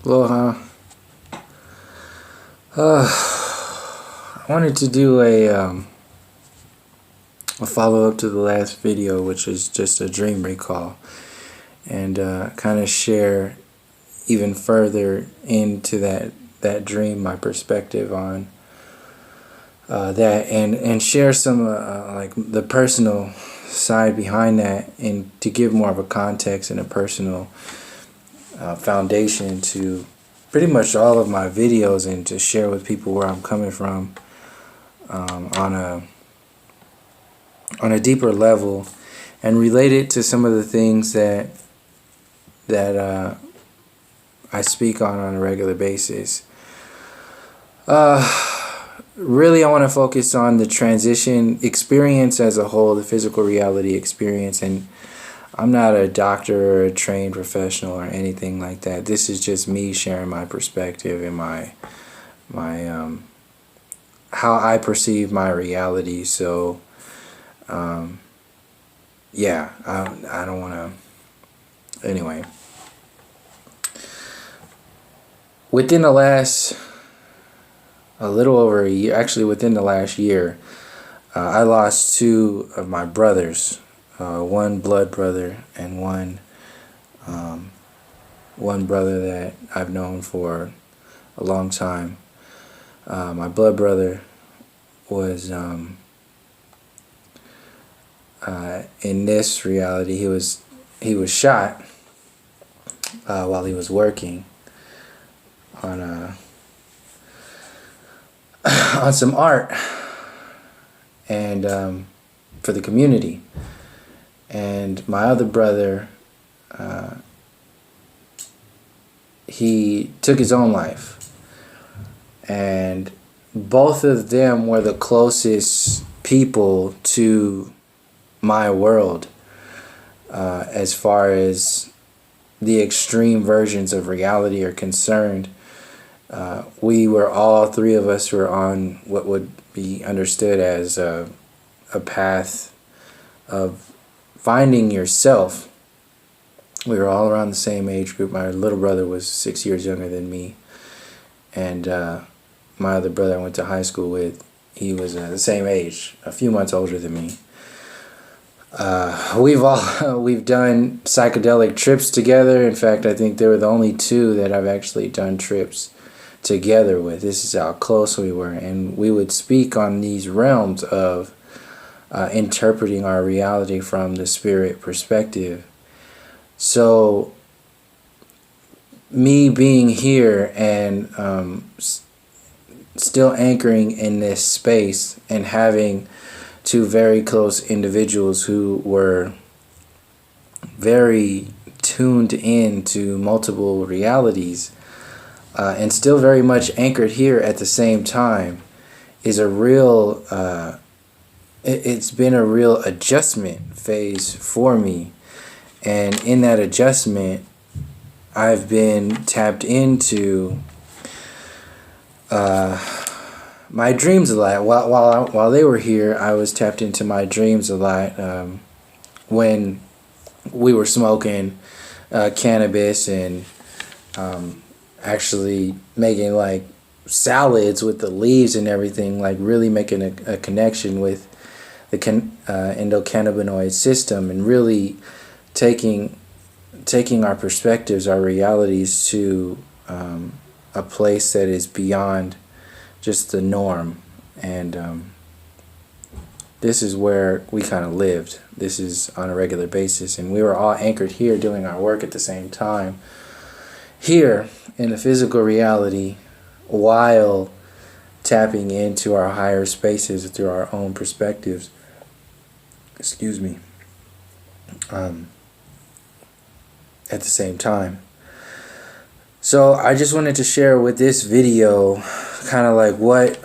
Aloha. I wanted to do a follow-up to the last video, which is just a dream recall, and kind of share even further into that dream, my perspective on that, and share some like the personal side behind that, and to give more of a context and a personal foundation to pretty much all of my videos, and to share with people where I'm coming from on a deeper level, and relate it to some of the things that I speak on a regular basis. Really, I want to focus on the transition experience as a whole, the physical reality experience, and I'm not a doctor or a trained professional or anything like that. This is just me sharing my perspective and my how I perceive my reality. So yeah, I don't want to. Anyway, within the last a little over a year, actually within the last year, I lost two of my brothers. One blood brother and one brother that I've known for a long time. My blood brother was in this reality. He was shot while he was working on on some art and for the community. And my other brother, he took his own life. And both of them were the closest people to my world as far as the extreme versions of reality are concerned. We were, all three of us were on what would be understood as a path of finding yourself. We were all around the same age group. My little brother was 6 years younger than me, and my other brother I went to high school with, he was the same age, a few months older than me. We've done psychedelic trips together. In fact, I think they were the only two that I've actually done trips together with. This is how close we were, and we would speak on these realms of interpreting our reality from the spirit perspective. So me being here and still anchoring in this space, and having two very close individuals who were very tuned in to multiple realities, and still very much anchored here at the same time, is a real it's been a real adjustment phase for me. And in that adjustment, I've been tapped into my dreams a lot. While they were here, I was tapped into my dreams a lot. When we were smoking cannabis and actually making like salads with the leaves and everything, like really making a connection with the endocannabinoid system, and really taking our perspectives, our realities to a place that is beyond just the norm. And this is where we kind of lived. This is on a regular basis, and we were all anchored here doing our work at the same time, here in the physical reality, while tapping into our higher spaces through our own perspectives. Excuse me. At the same time. So I just wanted to share with this video kind of like what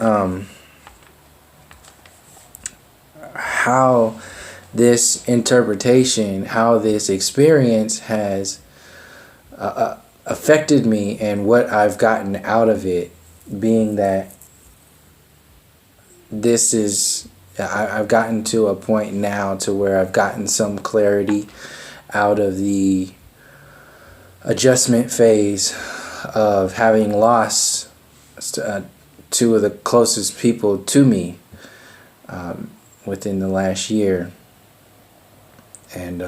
how this interpretation, how this experience has affected me, and what I've gotten out of it, being that this is, I've gotten to a point now to where I've gotten some clarity out of the adjustment phase of having lost two of the closest people to me within the last year. And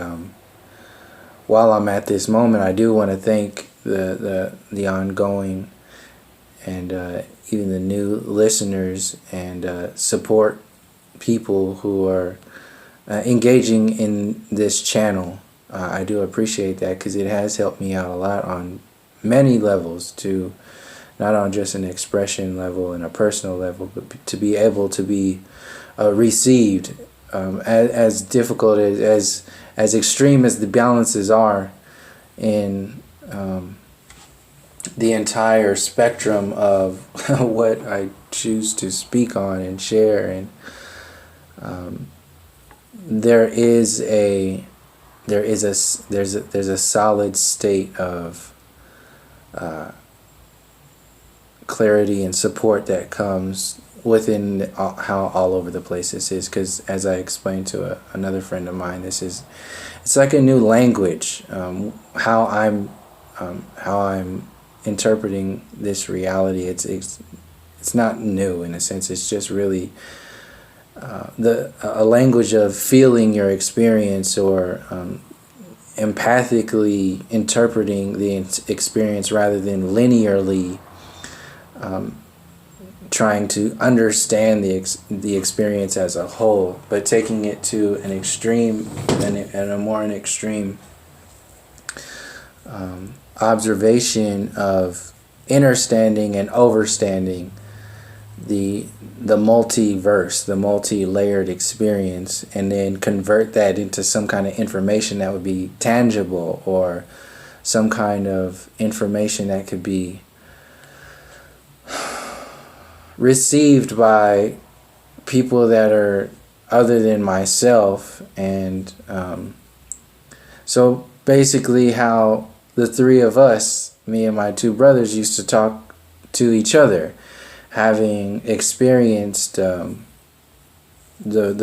while I'm at this moment, I do want to thank the ongoing and even the new listeners and support people who are engaging in this channel. I do appreciate that, because it has helped me out a lot on many levels, to not on just an expression level and a personal level, but to be able to be received, as difficult as extreme as the balances are in the entire spectrum of what I choose to speak on and share. And there's a solid state of clarity and support that comes within how all over the place this is. Because as I explained to another friend of mine, it's like a new language. How I'm interpreting this reality, it's not new in a sense. It's just really a language of feeling your experience, or empathically interpreting the experience rather than linearly trying to understand the experience as a whole, but taking it to an extreme and a more extreme observation of understanding and overstanding the multiverse, the multi-layered experience, and then convert that into some kind of information that would be tangible, or some kind of information that could be received by people that are other than myself. And so basically how the three of us, me and my two brothers, used to talk to each other, having experienced the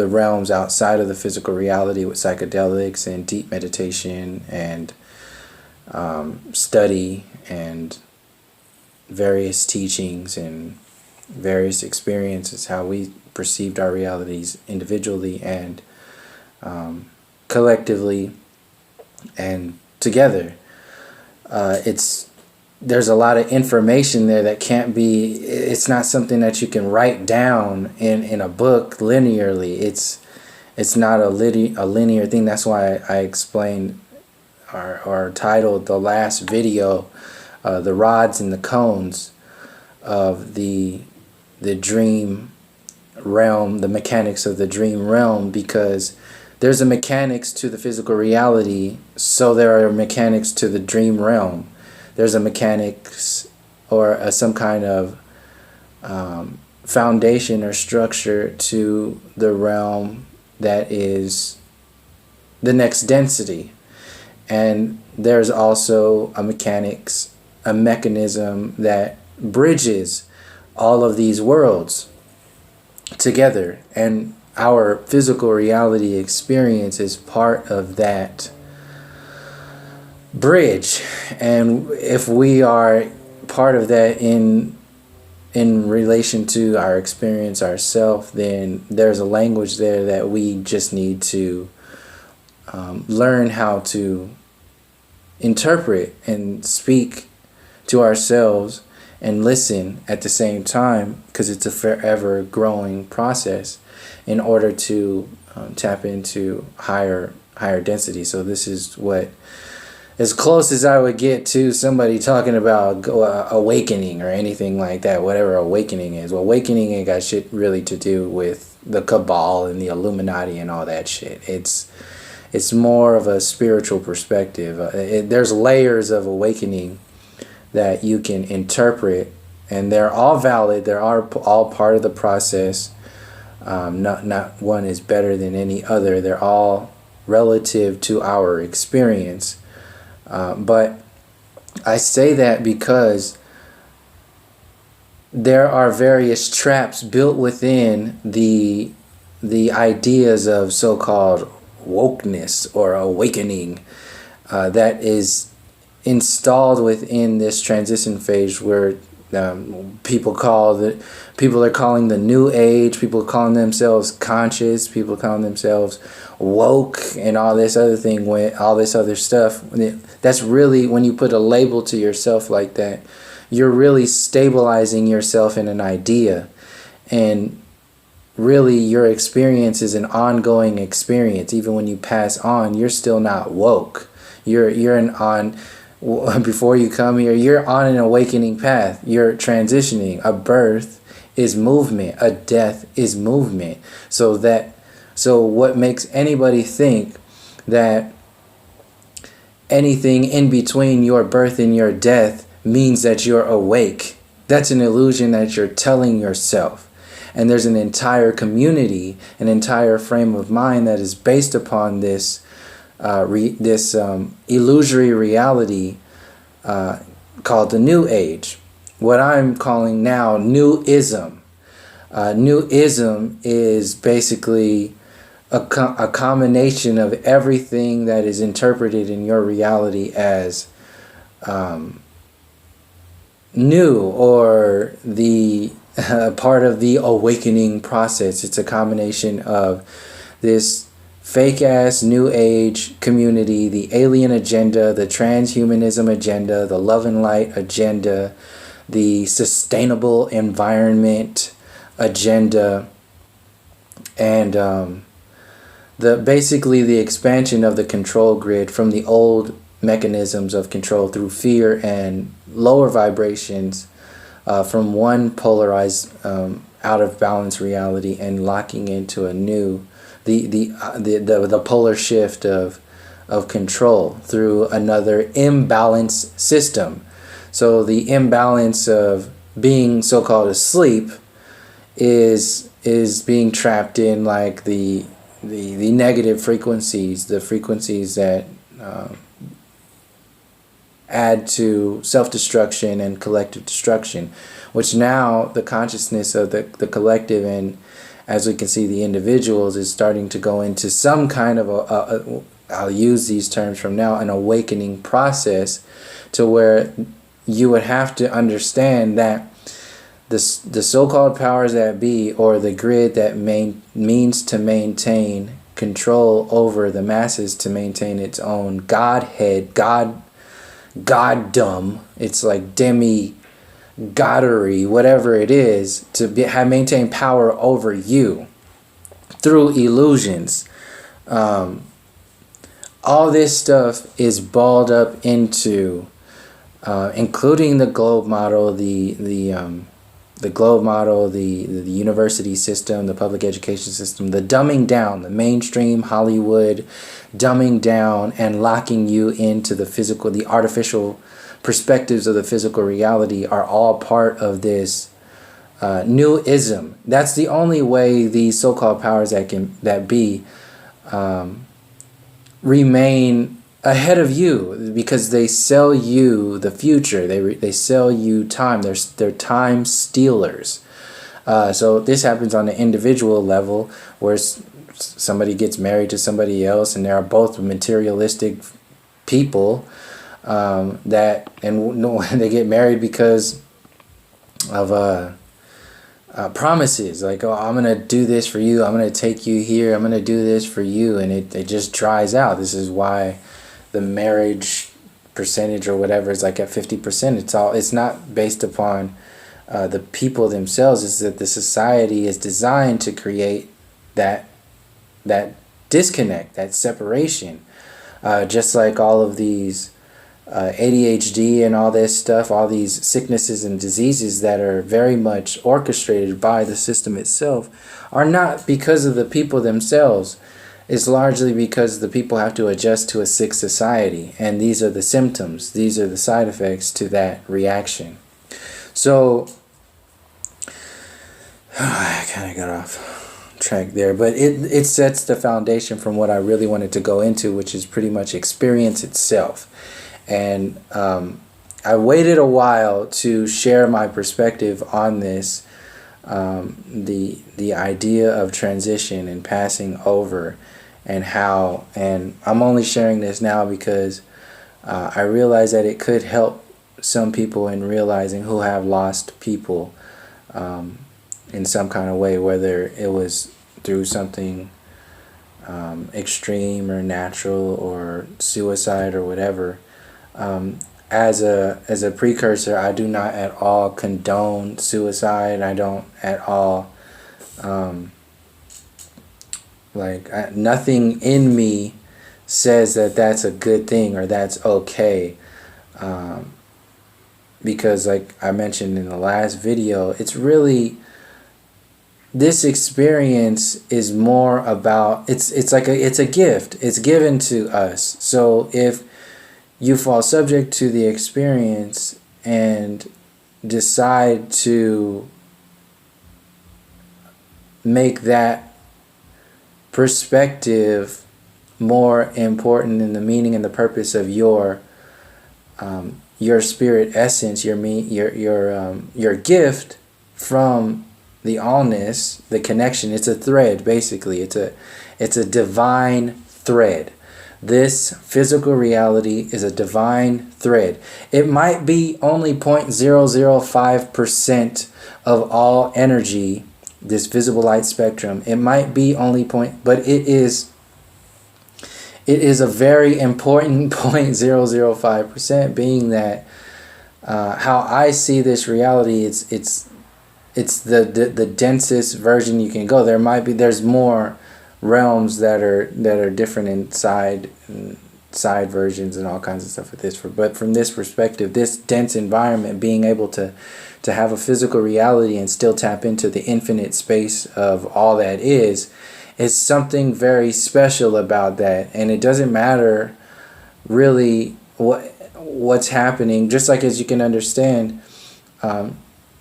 realms outside of the physical reality with psychedelics and deep meditation and study and various teachings and various experiences, how we perceived our realities individually and collectively and together. There's a lot of information there that can't be, it's not something that you can write down in a book linearly. It's not a linear thing. That's why I explained or titled the last video, the rods and the cones of the dream realm, the mechanics of the dream realm, because there's a mechanics to the physical reality, so there are mechanics to the dream realm. There's a mechanics or some kind of foundation or structure to the realm that is the next density. And there's also a mechanism that bridges all of these worlds together. And our physical reality experience is part of that bridge. And if we are part of that in relation to our experience ourselves, then there's a language there that we just need to learn how to interpret and speak to ourselves and listen at the same time, because it's a forever growing process in order to tap into higher density. So this is what, as close as I would get to somebody talking about awakening or anything like that, whatever awakening is. Well, awakening ain't got shit really to do with the cabal and the Illuminati and all that shit. It's more of a spiritual perspective. There's layers of awakening that you can interpret, and they're all valid. They're all part of the process. Not one is better than any other. They're all relative to our experience. But I say that because there are various traps built within the ideas of so-called wokeness or awakening that is installed within this transition phase where people are calling the new age, people are calling themselves conscious, people are calling themselves woke, and all this other thing, with all this other stuff. That's really, when you put a label to yourself like that, you're really stabilizing yourself in an idea, and really your experience is an ongoing experience. Even when you pass on, you're still not woke. Before you come here, you're on an awakening path. You're transitioning. A birth is movement. A death is movement. So what makes anybody think that anything in between your birth and your death means that you're awake? That's an illusion that you're telling yourself. And there's an entire community, an entire frame of mind that is based upon this illusory reality called the New Age. What I'm calling now Newism. Newism is basically a combination of everything that is interpreted in your reality as new, or the part of the awakening process. It's a combination of this fake ass New Age community, the alien agenda, the transhumanism agenda, the love and light agenda, the sustainable environment agenda, and basically the expansion of the control grid from the old mechanisms of control through fear and lower vibrations, from one polarized, out of balance reality, and locking into a new, the polar shift of control through another imbalanced system. So the imbalance of being so-called asleep is being trapped in like the negative frequencies, the frequencies that add to self-destruction and collective destruction, which now the consciousness of the collective, and as we can see the individuals, is starting to go into some kind of I'll use these terms from now, an awakening process, to where you would have to understand that the so-called powers that be, or the grid that means to maintain control over the masses, to maintain its own godhead, goddom, it's like demi-goddery, whatever it is, to maintain power over you through illusions. All this stuff is balled up into, including the globe model, the globe model, the university system, the public education system, the dumbing down, the mainstream Hollywood dumbing down and locking you into the physical, the artificial perspectives of the physical reality, are all part of this Newism. That's the only way these so-called powers that be remain ahead of you, because they sell you the future. They sell you time. They're time stealers. So this happens on an individual level, where somebody gets married to somebody else, and they are both materialistic people, and they get married because of promises, like, oh, I'm gonna do this for you, I'm gonna take you here, I'm gonna do this for you, and it just dries out. This is why the marriage percentage or whatever is like at 50%. It's not based upon the people themselves. It's that the society is designed to create that disconnect, that separation, just like all of these ADHD and all this stuff, all these sicknesses and diseases that are very much orchestrated by the system itself, are not because of the people themselves. It's largely because the people have to adjust to a sick society, and these are the symptoms, these are the side effects to that reaction. So I kind of got off track there, but it sets the foundation from what I really wanted to go into, which is pretty much experience itself. And I waited a while to share my perspective on this, the idea of transition and passing over, and how, and I'm only sharing this now because I realize that it could help some people in realizing who have lost people in some kind of way, whether it was through something extreme or natural or suicide or whatever. As a precursor, I do not at all condone suicide. I don't at all nothing in me says that that's a good thing or that's okay. Because like I mentioned in the last video, it's really, this experience is more about, it's a gift. It's given to us. So if you fall subject to the experience and decide to make that perspective more important in the meaning and the purpose of your spirit essence, your gift from the allness, the connection. It's a thread, basically. It's a divine thread. This physical reality is a divine thread. It might be only 0.005% of all energy, this visible light spectrum. It might be only but it is a very important 0.005%, being that how I see this reality, it's the densest version you can go. There's more realms that are different inside side versions and all kinds of stuff with this. But from this perspective, this dense environment, being able to have a physical reality and still tap into the infinite space of all that is something very special about that. And it doesn't matter really what's happening. Just like, as you can understand,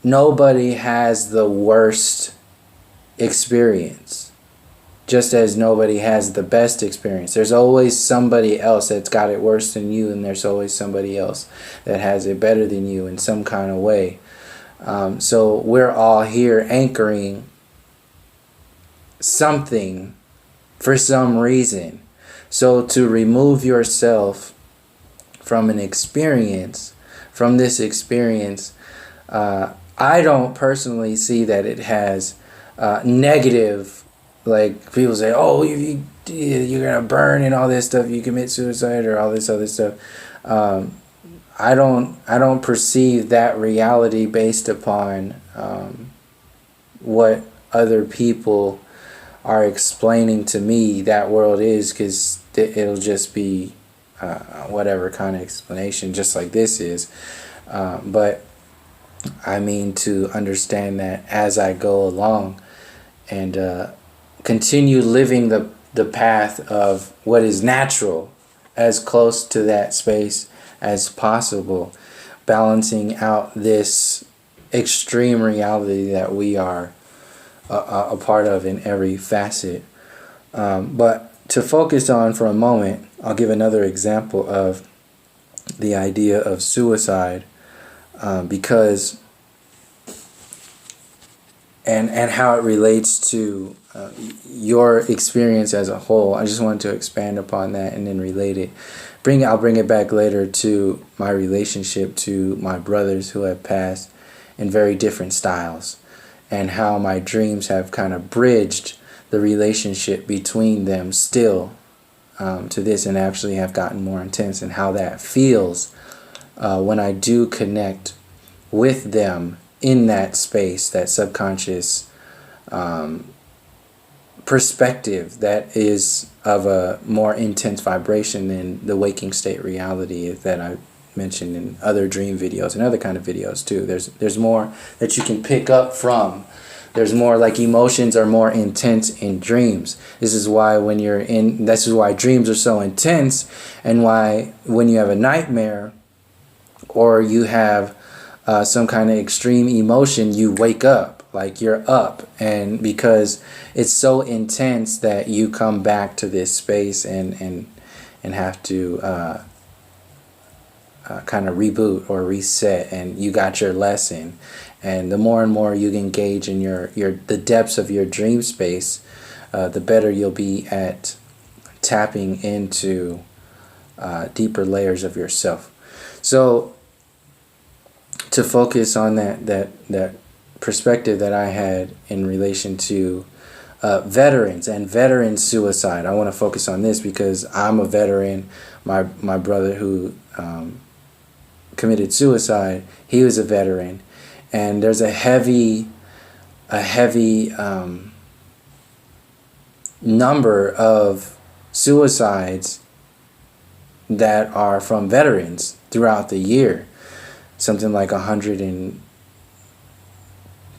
nobody has the worst experience, just as nobody has the best experience. There's always somebody else that's got it worse than you, and there's always somebody else that has it better than you in some kind of way. So we're all here anchoring something for some reason. So to remove yourself from an experience, from this experience, I don't personally see that it has negative, like people say, oh, you're gonna burn and all this stuff, you commit suicide or all this other stuff. I don't perceive that reality based upon what other people are explaining to me that world is, because it'll just be whatever kind of explanation, just like this is. But I mean to understand that as I go along and continue living the path of what is natural, as close to that space as possible, balancing out this extreme reality that we are a part of in every facet. But to focus on for a moment, I'll give another example of the idea of suicide, because and how it relates to your experience as a whole. I just wanted to expand upon that and then relate it. I'll bring it back later to my relationship to my brothers who have passed in very different styles, and how my dreams have kind of bridged the relationship between them still to this, and actually have gotten more intense, and how that feels when I do connect with them in that space, that subconscious perspective that is of a more intense vibration than the waking state reality that I mentioned in other dream videos and other kind of videos too. There's more that you can pick up from. There's more, like, emotions are more intense in dreams. This is why this is why dreams are so intense, and why when you have a nightmare or you have some kind of extreme emotion, you wake up, like you're up, and because it's so intense that you come back to this space and have to kind of reboot or reset, and you got your lesson. And the more and more you engage in the depths of your dream space, the better you'll be at tapping into deeper layers of yourself. So to focus on that perspective that I had in relation to veterans and veteran suicide, I want to focus on this because I'm a veteran. My brother who committed suicide, he was a veteran, and there's a heavy number of suicides that are from veterans throughout the year. Something like 100 and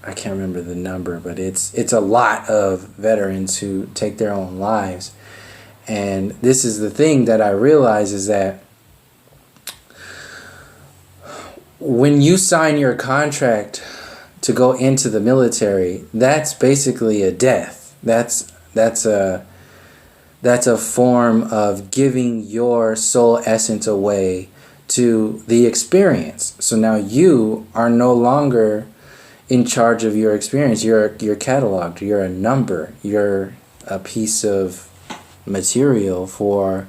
I can't remember the number, but it's a lot of veterans who take their own lives. And this is the thing that I realize is that when you sign your contract to go into the military, that's basically a death. That's a form of giving your soul essence away to the experience. So now you are no longer in charge of your experience. You're cataloged. You're a number. You're a piece of material for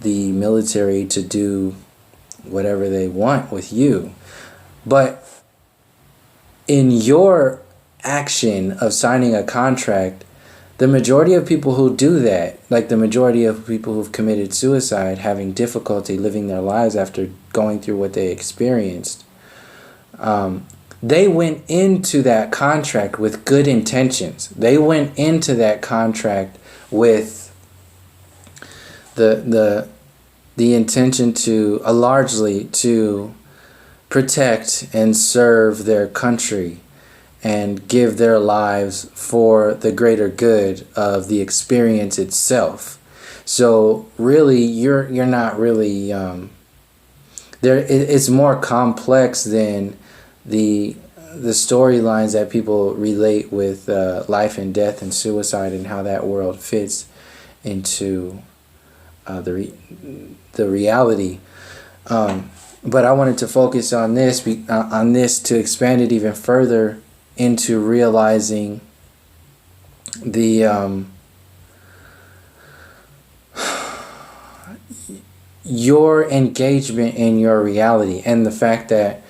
the military to do whatever they want with you. But in your action of signing a contract, the majority of people who do that, like the majority of people who've committed suicide, having difficulty living their lives after going through what they experienced, they went into that contract with good intentions. They went into that contract with the intention to largely to protect and serve their country and give their lives for the greater good of the experience itself. So really, you're not really there. It's more complex than the storylines that people relate with life and death and suicide and how that world fits into the reality. But I wanted to focus on this to expand it even further into realizing the your engagement in your reality and the fact that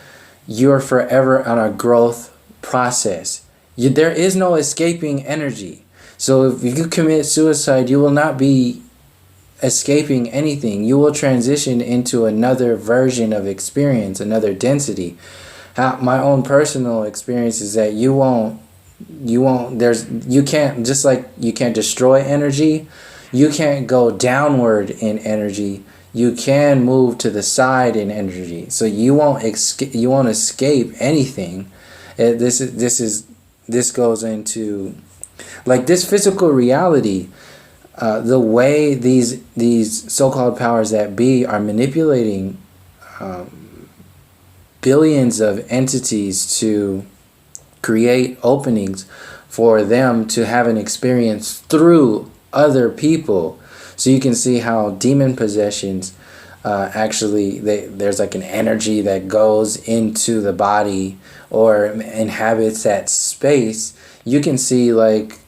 you're forever on a growth process. There is no escaping energy. So if you commit suicide, you will not be escaping anything. You will transition into another version of experience, another density. My own personal experience is that you can't, just like you can't destroy energy, you can't go downward in energy. You can move to the side in energy. So you won't escape anything. This goes into like this physical reality. The way these so-called powers that be are manipulating billions of entities to create openings for them to have an experience through other people. So you can see how demon possessions there's like an energy that goes into the body or inhabits that space. You can see like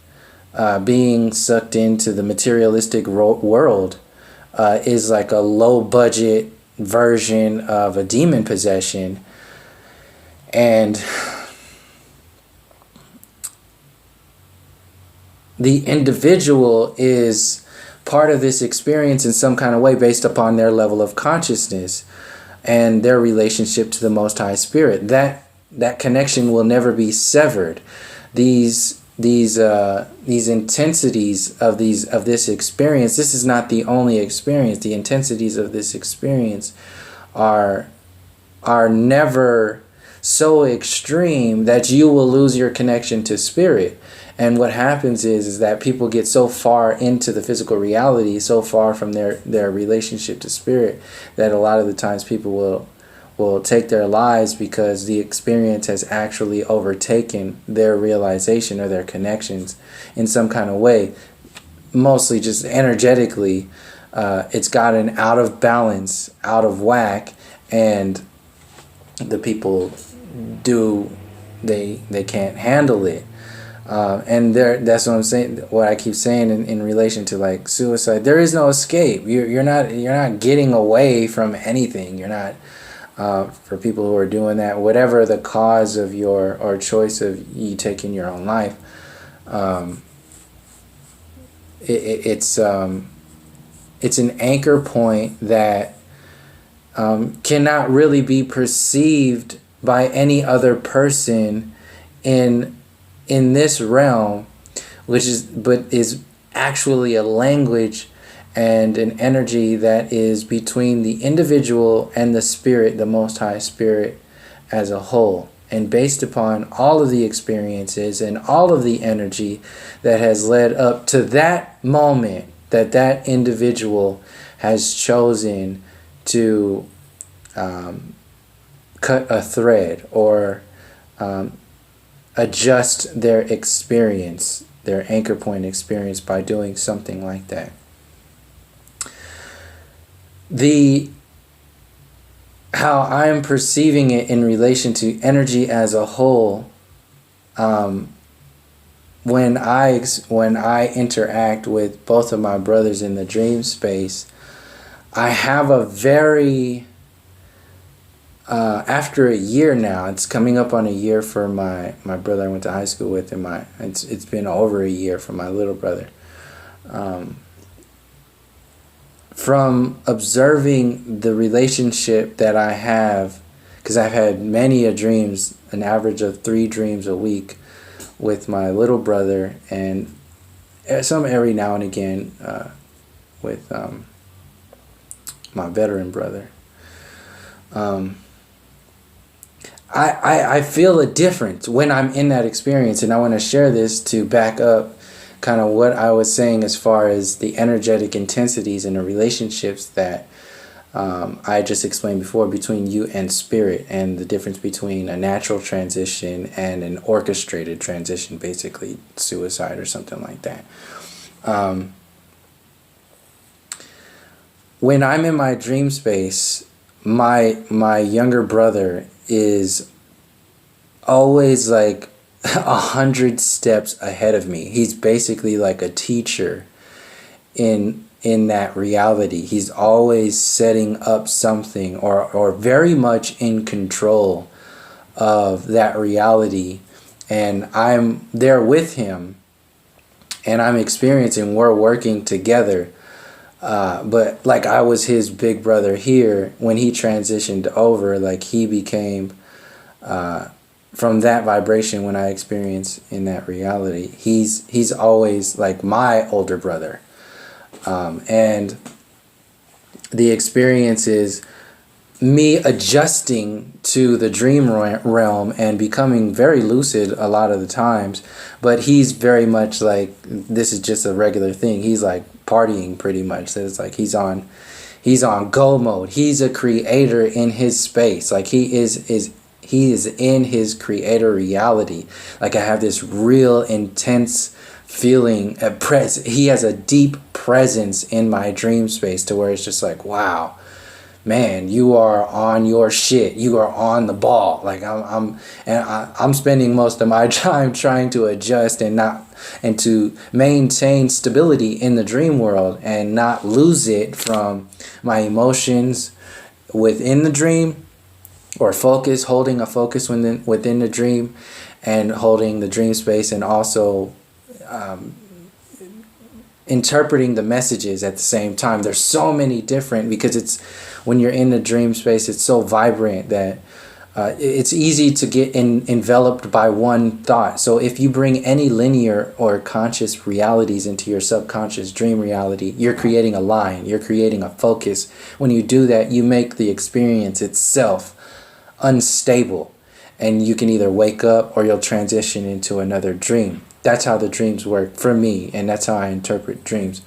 being sucked into the materialistic world is like a low budget version of a demon possession, and the individual is part of this experience in some kind of way based upon their level of consciousness and their relationship to the Most High Spirit. That connection will never be severed. These intensities of this experience, this is not the only experience. The intensities of this experience are never so extreme that you will lose your connection to spirit. And what happens is that people get so far into the physical reality, so far from their relationship to spirit, that a lot of the times people will take their lives because the experience has actually overtaken their realization or their connections in some kind of way. Mostly just energetically, it's gotten out of balance, out of whack, and the people they can't handle it. And that's what I'm saying. What I keep saying in relation to like suicide, there is no escape. You're not getting away from anything. You're not. For people who are doing that, whatever the cause of your or choice of you taking your own life, it's an anchor point that cannot really be perceived by any other person in this realm, but is actually a language and an energy that is between the individual and the spirit, the Most High Spirit as a whole, and based upon all of the experiences and all of the energy that has led up to that moment that that individual has chosen to cut a thread or adjust their experience, their anchor point experience, by doing something like that. How I'm perceiving it in relation to energy as a whole, when I interact with both of my brothers in the dream space, I have a very after a year now, it's coming up on a year for my brother I went to high school with, and it's been over a year for my little brother. From observing the relationship that I have, because I've had many dreams, an average of 3 dreams a week with my little brother, and some every now and again with my veteran brother. I feel a difference when I'm in that experience, and I want to share this to back up kind of what I was saying as far as the energetic intensities and the relationships that I just explained before between you and spirit, and the difference between a natural transition and an orchestrated transition, basically suicide or something like that. When I'm in my dream space, my younger brother is always like 100 steps ahead of me. He's basically like a teacher in that reality. He's always setting up something or very much in control of that reality, and I'm there with him, and I'm experiencing, we're working together. But like I was his big brother here, when he transitioned over, like he became from that vibration, when I experience in that reality, he's always like my older brother. And the experience is me adjusting to the dream realm and becoming very lucid a lot of the times, but he's very much like, this is just a regular thing. He's like partying pretty much. So it's like he's on go mode. He's a creator in his space. Like he is in his creator reality. Like I have this real intense feeling, he has a deep presence in my dream space, to where it's just like, wow, man, you are on your shit. You are on the ball. Like I'm spending most of my time trying to adjust and to maintain stability in the dream world and not lose it from my emotions within the dream, or holding a focus within the dream, and holding the dream space, and also interpreting the messages at the same time. There's so many different, because when you're in the dream space, it's so vibrant that it's easy to get enveloped by one thought. So if you bring any linear or conscious realities into your subconscious dream reality, you're creating a line, you're creating a focus. When you do that, you make the experience itself unstable, and you can either wake up or you'll transition into another dream. That's how the dreams work for me, and that's how I interpret dreams.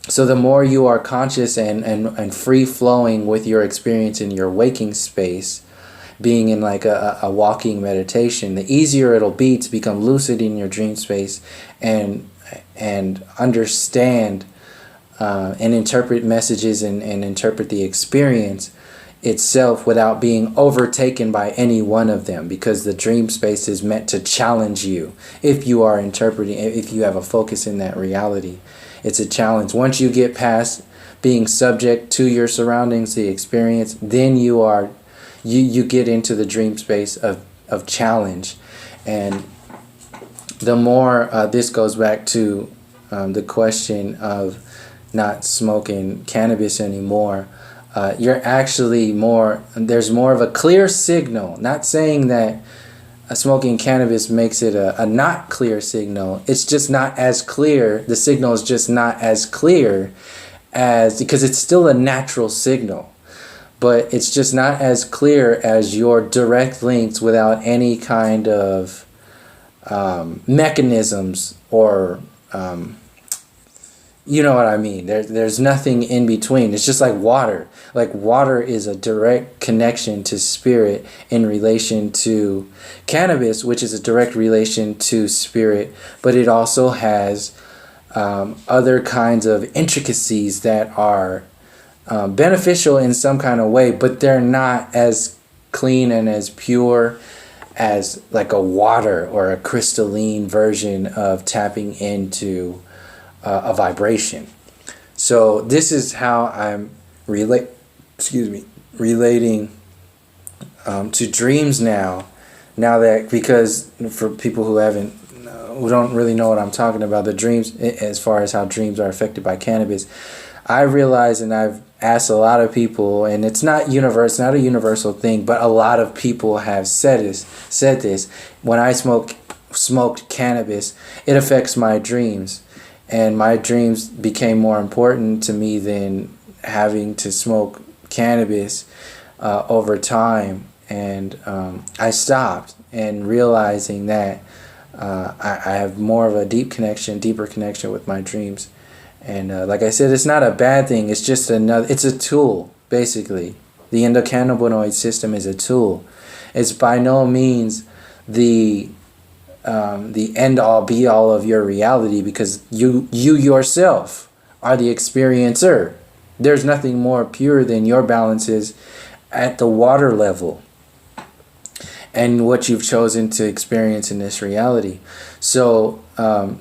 So the more you are conscious and free-flowing with your experience in your waking space, being in like a walking meditation, the easier it'll be to become lucid in your dream space and understand and interpret messages and interpret the experience itself without being overtaken by any one of them, because the dream space is meant to challenge you. If you are interpreting, if you have a focus in that reality, it's a challenge. Once you get past being subject to your surroundings, the experience, then you get into the dream space of challenge. And the more this goes back to the question of not smoking cannabis anymore, you're actually there's more of a clear signal. Not saying that smoking cannabis makes it a not clear signal. It's just not as clear. The signal is just not as clear because it's still a natural signal, but it's just not as clear as your direct links without any kind of mechanisms or you know what I mean. There's nothing in between. It's just like water. Like water is a direct connection to spirit in relation to cannabis, which is a direct relation to spirit, but it also has other kinds of intricacies that are beneficial in some kind of way, but they're not as clean and as pure as like a water or a crystalline version of tapping into a vibration. So this is how I'm relating to dreams now that, because for people who don't really know what I'm talking about, the dreams, as far as how dreams are affected by cannabis, I realize, and I've asked a lot of people, and it's not a universal thing, but a lot of people have said this. When I smoked cannabis, it affects my dreams. And my dreams became more important to me than having to smoke cannabis over time. And I stopped, and realizing that I have more of a deeper connection with my dreams. And like I said, it's not a bad thing. It's just it's a tool, basically. The endocannabinoid system is a tool. It's by no means the end all be all of your reality, because you yourself are the experiencer. There's nothing more pure than your balances at the water level and what you've chosen to experience in this reality. So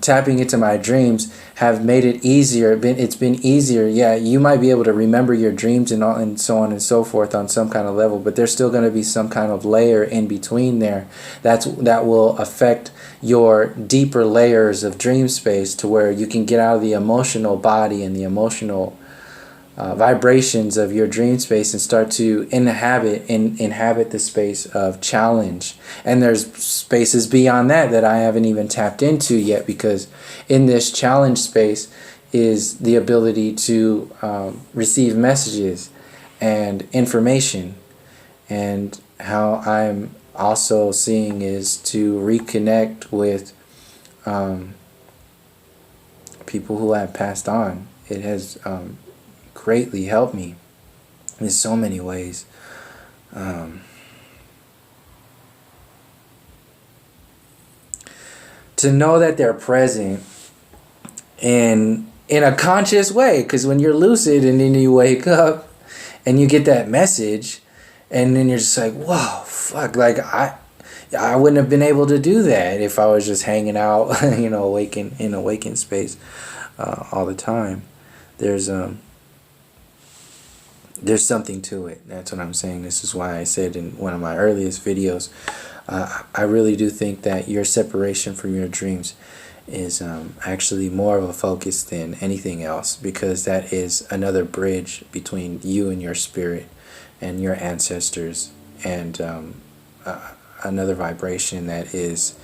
tapping into my dreams have made it easier. It's been easier. Yeah, you might be able to remember your dreams and so on and so forth on some kind of level, but there's still going to be some kind of layer in between there that will affect your deeper layers of dream space, to where you can get out of the emotional body and the emotional vibrations of your dream space and start to inhabit the space of challenge. And there's spaces beyond that I haven't even tapped into yet, because in this challenge space is the ability to receive messages and information. And how I'm also seeing is to reconnect with people who have passed on. It has greatly helped me in so many ways. To know that they're present in a conscious way, because when you're lucid and then you wake up and you get that message, and then you're just like, whoa, fuck, like I wouldn't have been able to do that if I was just hanging out, awakened space all the time. There's something to it. That's what I'm saying. This is why I said in one of my earliest videos, I really do think that your separation from your dreams is actually more of a focus than anything else, because that is another bridge between you and your spirit and your ancestors, and another vibration that is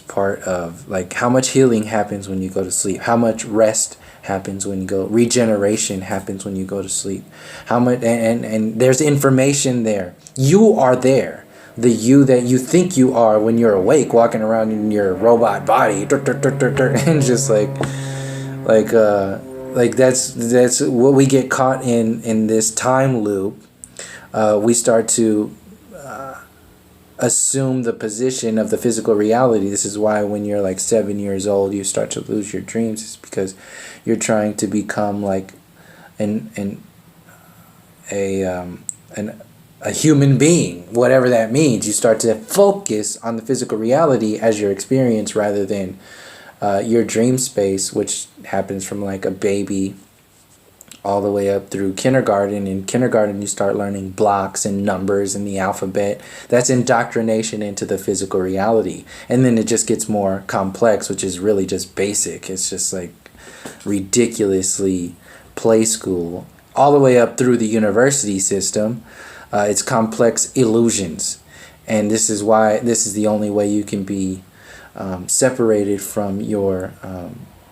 part of, like, how much healing happens when you go to sleep, how much rest happens when you go, regeneration happens when you go to sleep, how much, and there's information there. You are there, the you that you think you are when you're awake, walking around in your robot body, and just like that's what we get caught in this time loop. We start to assume the position of the physical reality. This is why when you're like 7 years old, you start to lose your dreams. It's because you're trying to become like a a human being, whatever that means. You start to focus on the physical reality as your experience rather than your dream space, which happens from like a baby all the way up through kindergarten. In kindergarten, you start learning blocks and numbers and the alphabet. That's indoctrination into the physical reality. And then it just gets more complex, which is really just basic. It's just like ridiculously play school. All the way up through the university system, it's complex illusions. And this is why this is the only way you can be separated from your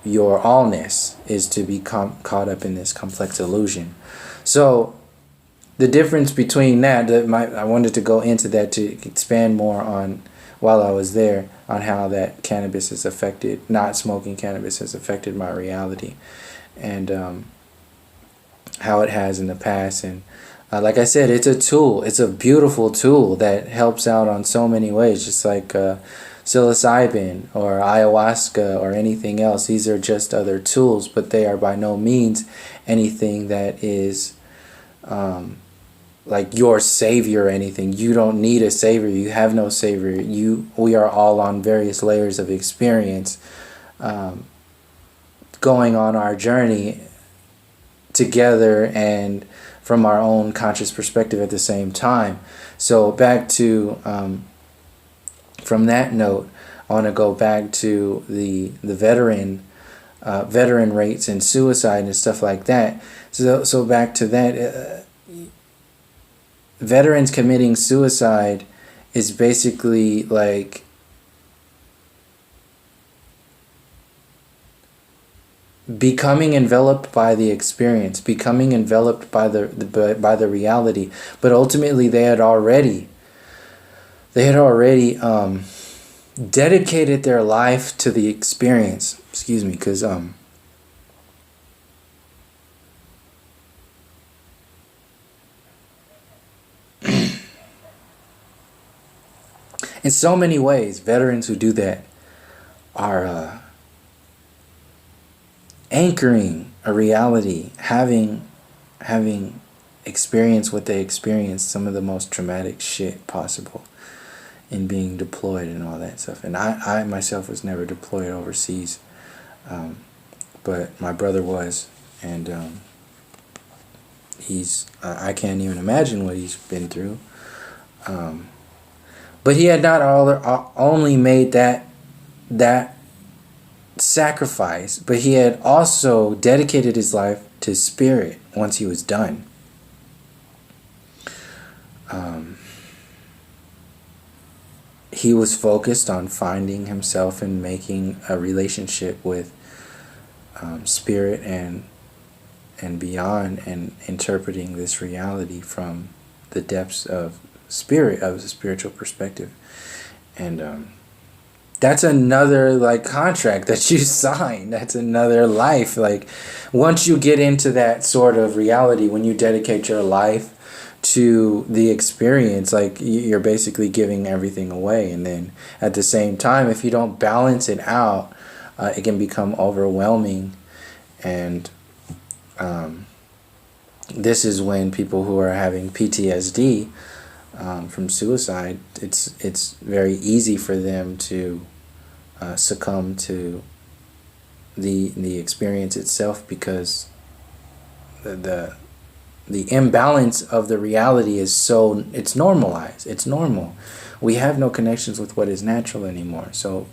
allness, is to be caught up in this complex illusion. So the difference between that, I wanted to go into that to expand more on, while I was there, on how that cannabis has affected, not smoking cannabis has affected my reality, and how it has in the past. And like I said, it's a tool. It's a beautiful tool that helps out on so many ways, just like psilocybin or ayahuasca or anything else. These are just other tools, but they are by no means anything that is like your savior or anything. You don't need a savior. You have no savior. We are all on various layers of experience, going on our journey together and from our own conscious perspective at the same time. So back to from that note, I want to go back to the veteran rates and suicide and stuff like that. So back to that, veterans committing suicide is basically like becoming enveloped by the experience, becoming enveloped by the reality. But ultimately, they had already dedicated their life to the experience. Excuse me, because in so many ways, veterans who do that are anchoring a reality, having experienced what they experienced, some of the most traumatic shit possible, in being deployed and all that stuff. And I myself was never deployed overseas, but my brother was, and I can't even imagine what he's been through. But he had not only made that sacrifice, but he had also dedicated his life to spirit once he was done. He was focused on finding himself and making a relationship with spirit and beyond, and interpreting this reality from the depths of spirit, of the spiritual perspective. And that's another like contract that you sign. That's another life. Like once you get into that sort of reality, when you dedicate your life to the experience, like you're basically giving everything away. And then at the same time, if you don't balance it out, it can become overwhelming. And this is when people who are having PTSD from suicide, it's very easy for them to succumb to the experience itself, because the imbalance of the reality is so, it's normalized. It's normal. We have no connections with what is natural anymore. So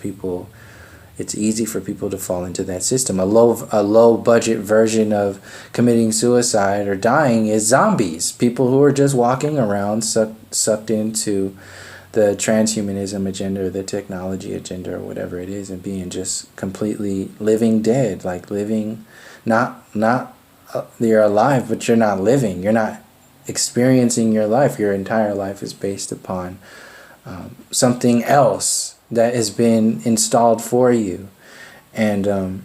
it's easy for people to fall into that system. A low budget version of committing suicide or dying is zombies. People who are just walking around sucked into the transhumanism agenda or the technology agenda or whatever it is, and being just completely living dead, like living not you're alive, but you're not living. You're not experiencing your life. Your entire life is based upon something else that has been installed for you. And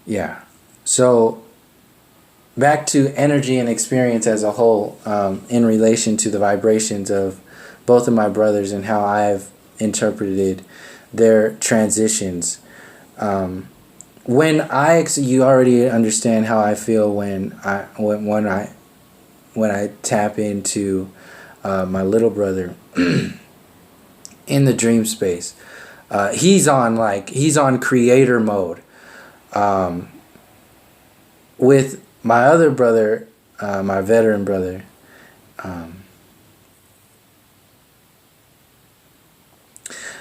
yeah. So back to energy and experience as a whole, in relation to the vibrations of both of my brothers and how I've interpreted their transitions. When you already understand how I feel when I tap into my little brother in the dream space. He's on creator mode. With my other brother, my veteran brother,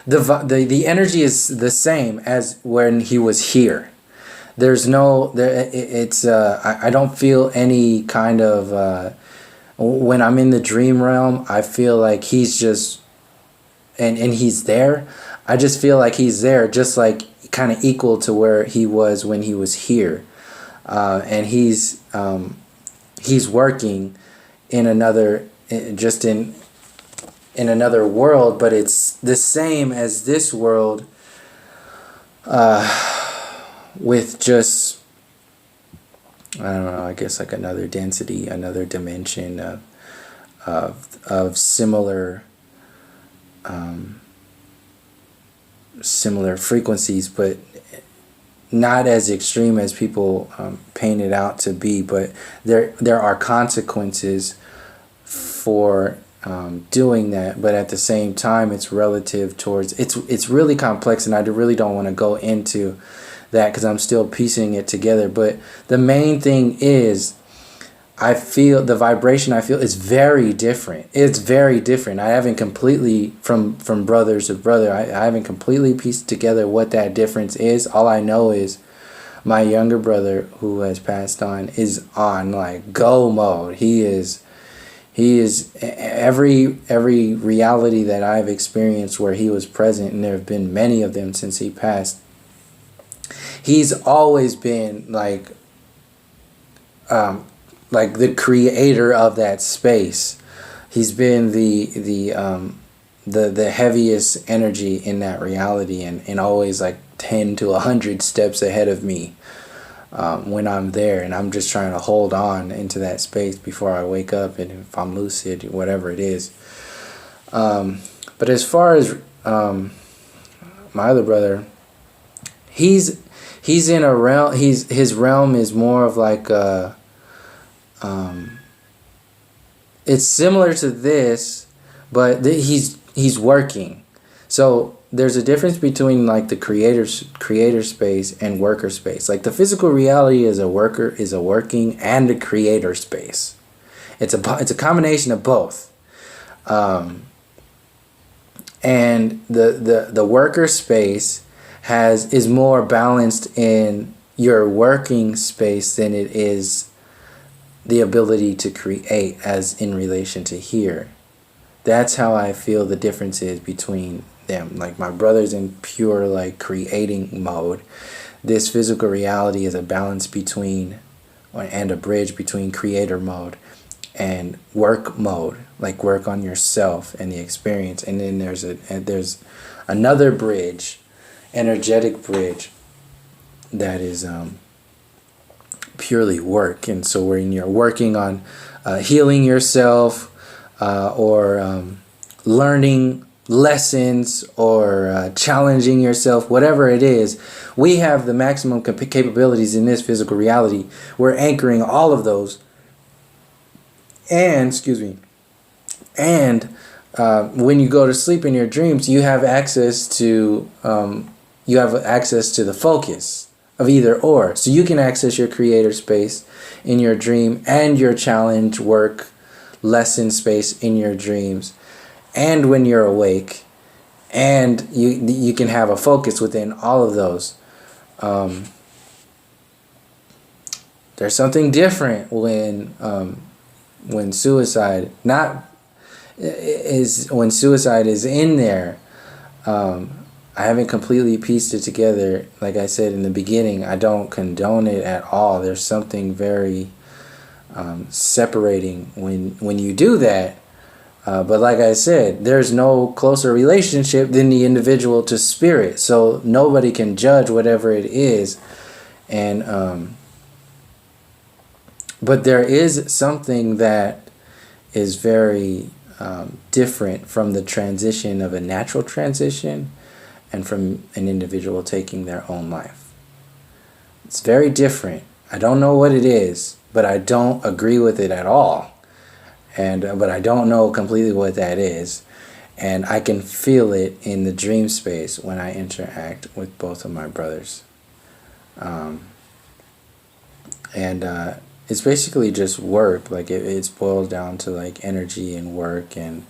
the energy is the same as when he was here. There's no there. It's I don't feel any kind of when I'm in the dream realm. I feel like he's just and he's there. I just feel like he's there, just like kind of equal to where he was when he was here, and he's working in another just in another world, but it's the same as this world. With just, I don't know, I guess like another density, another dimension of similar similar frequencies, but not as extreme as people paint it out to be. But there are consequences for doing that, but at the same time, it's relative towards it's really complex, and I really don't want to go into that because I'm still piecing it together. But the main thing is, I feel the vibration I feel is very different. It's very different. I haven't completely from brother to brother. I haven't completely pieced together what that difference is. All I know is my younger brother, who has passed on, is on like go mode. He is every reality that I've experienced where he was present, and there have been many of them since he passed. He's always been like the creator of that space. He's been the heaviest energy in that reality, and always like 10 to 100 steps ahead of me when I'm there, and I'm just trying to hold on into that space before I wake up, and if I'm lucid, whatever it is. But as far as my other brother, he's in a realm. His realm is more of like a. It's similar to this, but he's working. So there's a difference between like the creator space and worker space. Like the physical reality is a working and a creator space. It's a combination of both. And the worker space is more balanced in your working space than it is the ability to create as in relation to here. That's how I feel the difference is between them. Like my brother's in pure like creating mode. This physical reality is a balance between and a bridge between creator mode and work mode, like work on yourself and the experience. And then there's another bridge, energetic bridge, that is purely work. And so when you're working on healing yourself or learning lessons or challenging yourself, whatever it is, we have the maximum capabilities in this physical reality. We're anchoring all of those. And when you go to sleep in your dreams, you have access to the focus of either or. So you can access your creator space in your dream and your challenge work lesson space in your dreams and when you're awake, and you can have a focus within all of those. There's something different when suicide is in there. I haven't completely pieced it together. Like I said in the beginning, I don't condone it at all. There's something very separating when you do that. But like I said, there's no closer relationship than the individual to spirit. So nobody can judge whatever it is. And but there is something that is very different from the transition of a natural transition and from an individual taking their own life. It's very different. I don't know what it is, but I don't agree with it at all. But I don't know completely what that is. And I can feel it in the dream space when I interact with both of my brothers. It's basically just work. Like it's boiled down to like energy and work. And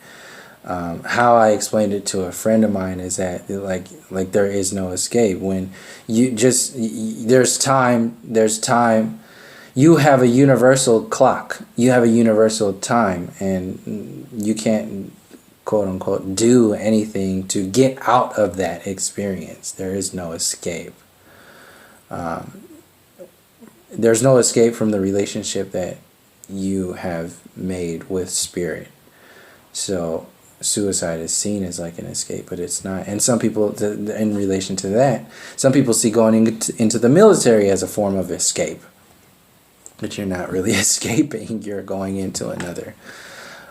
how I explained it to a friend of mine is that like there is no escape. When you just there's time. You have a universal clock. You have a universal time, and you can't, quote unquote, do anything to get out of that experience. There is no escape. There's no escape from the relationship that you have made with spirit. So suicide is seen as like an escape, but it's not. And some people, in relation to that, some people see going into the military as a form of escape. But you're not really escaping. You're going into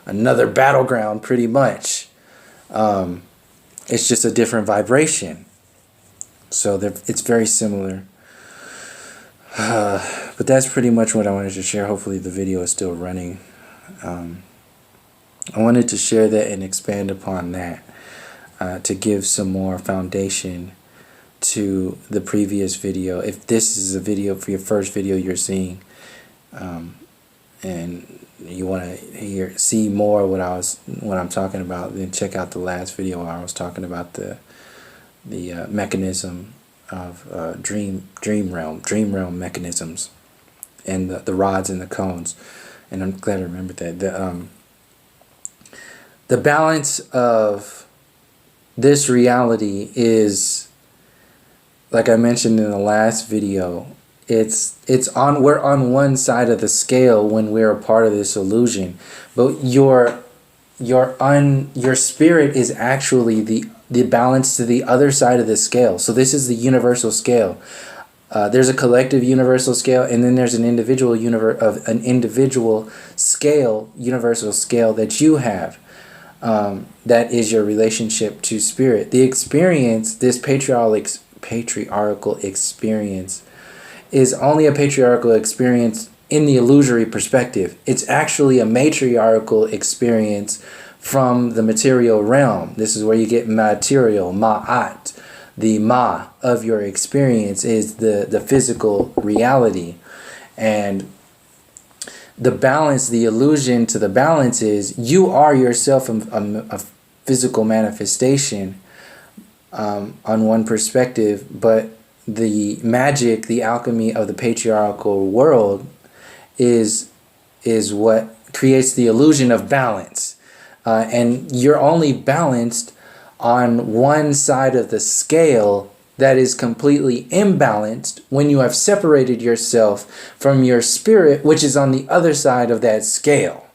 another battleground, pretty much. It's just a different vibration. So it's very similar. But that's pretty much what I wanted to share. Hopefully the video is still running. I wanted to share that and expand upon that to give some more foundation to the previous video. If this is a video for your first video you're seeing, and you want to see more what I'm talking about, then check out the last video where I was talking about the mechanism of dream realm mechanisms, and the rods and the cones. And I'm glad I remembered that. The balance of this reality is, like I mentioned in the last video, we're on one side of the scale when we're a part of this illusion, but your spirit is actually the balance to the other side of the scale. So this is the universal scale. There's a collective universal scale, and then there's an individual universal scale that you have. That is your relationship to spirit. The experience, this patriarchal experience, is only a patriarchal experience in the illusory perspective. It's actually a matriarchal experience from the material realm. This is where you get material, ma'at. The ma of your experience is the physical reality. And the balance, the illusion to the balance is you are yourself a physical manifestation on one perspective, but the magic, the alchemy of the patriarchal world is what creates the illusion of balance. And you're only balanced on one side of the scale that is completely imbalanced when you have separated yourself from your spirit, which is on the other side of that scale.